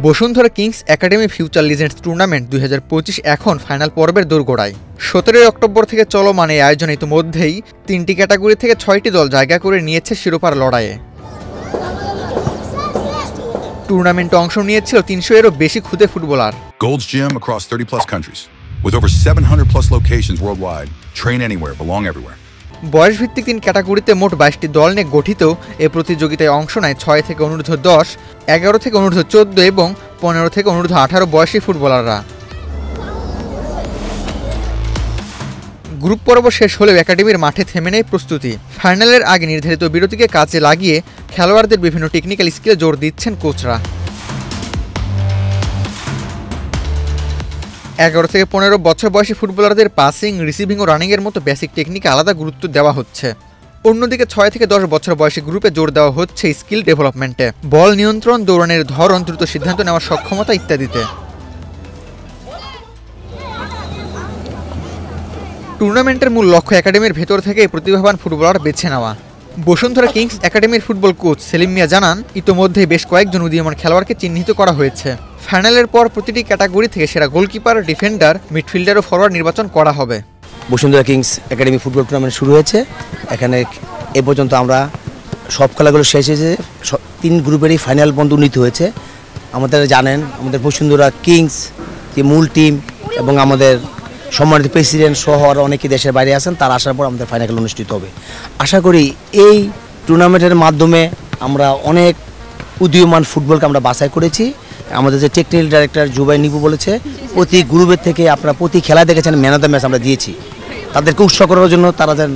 Bashundhara Kings academy future legends tournament 2025 এখন final পর্বের দোরগোড়ায়। 17 অক্টোবর থেকে চলমান এই আয়োজন ইতিমধ্যেই 3টি ক্যাটাগরি থেকে 6টি দল জায়গা করে নিয়েছে শিরোপার লড়াইয়ে। টুর্নামেন্টে অংশ নিয়েছিল 300-এরও বেশি খুদে footballer. Gold's Gym across 30+ countries with over 700+ locations worldwide. Train anywhere, belong everywhere. বয়সভিত্তিক 3 ক্যাটাগরিতে মোট 22টি দল নিয়ে গঠিত এই প্রতিযোগিতায় অংশ নেয় 6 থেকে অনূর্ধ্ব-10, 11 থেকে অনূর্ধ্ব-14 এবং 15 থেকে অনূর্ধ্ব-18 বয়সী ফুটবলাররা। গ্রুপ পর্ব শেষ হলেও একাডেমির মাঠে থেমে নেই প্রস্তুতি। ফাইনালের আগে নির্ধারিত বিরতিকে কাজে লাগিয়ে খেলোয়াড়দের বিভিন্ন টেকনিক্যাল স্কিলে জোর দিচ্ছেন কোচরা। 11 থেকে 15 বছর বয়সী ফুটবলারদের পাসিং, রিসিভিং ও রানিংয়ের মতো বেসিক টেকনিকে আলাদা গুরুত্ব দেওয়া হচ্ছে। অন্যদিকে 6 থেকে 10 বছর বয়সী গ্রুপে জোর দেওয়া হচ্ছে স্কিল ডেভেলপমেন্টে, বল নিয়ন্ত্রণ, দৌড়ানোর ধরন, দ্রুত সিদ্ধান্ত নেওয়ার সক্ষমতা ইত্যাদিতে। টুর্নামেন্টের মূল লক্ষ্য একাডেমির ভেতর থেকে প্রতিভাবান ফুটবলার বেছে নেওয়া। বসুন্ধরা কিংস একাডেমির ফুটবল কোচ সেলিম মিয়া জানান, ইতোমধ্যেই বেশ কয়েকজন উদীয়মান খেলোয়াড়কে চিহ্নিত করা হয়েছে। ফাইনালের পর প্রতিটি ক্যাটাগরি থেকে সেরা গোলকিপার, ডিফেন্ডার, মিডফিল্ডার ও ফরওয়ার্ড নির্বাচন করা হবে। Bashundhara Kings academy football tournament শুরু হয়েছে। এখানে এ পর্যন্ত আমরা সব খেলাগুলো শেষ হয়েছে, 3 গ্রুপেরই ফাইনাল পর্যন্ত উন্নীত হয়েছে। আমাদের জানেন, আমাদের বসুন্ধরা কিংস যে মূল টিম এবং আমাদের সম্মানিত প্রেসিডেন্ট সহ আরও অনেকে দেশের বাইরে আছেন, তারা আসার পর আমাদের ফাইনাল অনুষ্ঠিত হবে। আশা করি এই টুর্নামেন্টের মাধ্যমে আমরা অনেক উদীয়মান ফুটবলকে আমরা বাছাই করেছি। আমাদের যে টেকনিক্যাল ডাইরেক্টর জুবাই নিপু বলেছে, প্রতি গ্রুপের থেকে আপনারা প্রতি খেলা দেখেছেন ম্যান অফ দ্য ম্যাচ আমরা দিয়েছি। তাদেরকে উৎসাহ করার জন্য তারা যেন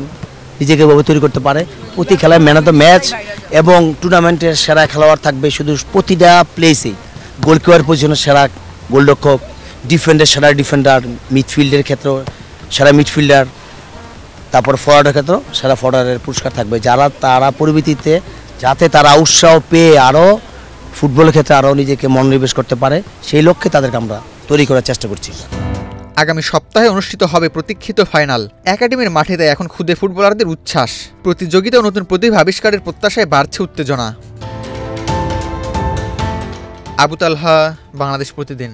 নিজেকে ভাবে তৈরি করতে পারে। প্রতি খেলায় ম্যান অফ দ্য ম্যাচ এবং টুর্নামেন্টের সেরা খেলোয়াড় থাকবে শুধু প্রতিটা প্লেসেই। গোলকিপার পজিশনের সেরা গোলরক্ষক, ডিফেন্ডের সেরা ডিফেন্ডার, মিডফিল্ডের ক্ষেত্রেও সেরা মিডফিল্ডার, তারপর ফরওয়ার্ডের ক্ষেত্রেও সেরা ফরওয়ার্ডের পুরস্কার থাকবে, তারা পরিবর্তিতে যাতে তারা উৎসাহ পেয়ে আরও ফুটবলের ক্ষেত্রে আরও নিজেকে মনোনিবেশ করতে পারে, সেই লক্ষ্যে তাদেরকে আমরা তৈরি করার চেষ্টা করছি। আগামী সপ্তাহে অনুষ্ঠিত হবে প্রতীক্ষিত ফাইনাল। একাডেমির মাঠে তাই এখন খুদে ফুটবলারদের উচ্ছ্বাস। প্রতিযোগিতা ও নতুন প্রতিভা আবিষ্কারের প্রত্যাশায় বাড়ছে উত্তেজনা। আবু তালহা, বাংলাদেশ প্রতিদিন।